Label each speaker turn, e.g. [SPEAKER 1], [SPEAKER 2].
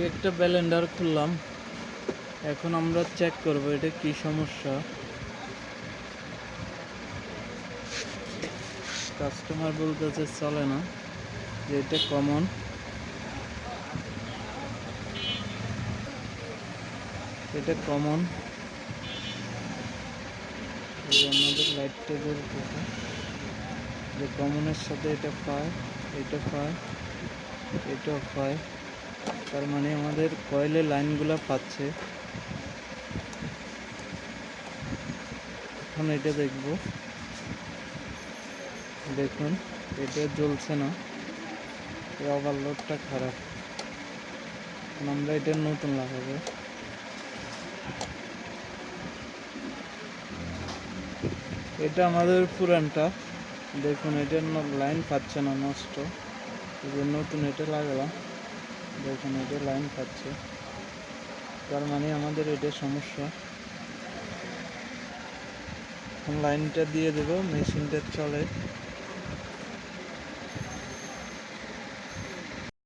[SPEAKER 1] একটা ব্লেন্ডার খুললাম, এখন আমরা চেক করব এটা কি সমস্যা। কাস্টমার বলতেছে চলে না, যে এটা কমন। এটা কমন, আমাদের লাইটটা জ্বলতেছে যে কমনের সাথে এটা পায়, এটা পায়, এটাও পায়। তার মানে আমাদের কয়েলে লাইনগুলো পাচ্ছে। এখন এটা দেখব, দেখুন এটা জ্বলছে না, এই ওভারলোডটা খারাপ। আমরা এটা নতুন লাগাবো। এটা আমাদের পুরানটা, দেখুন এটার লাইন পাচ্ছে না, নষ্ট। নতুন এটা লাগালাম, দেখুন এটা লাইন পাচ্ছে, তার মানে আমাদের এটা সমস্যা। লাইনটা দিয়ে দেবো, মেশিনটা চলে।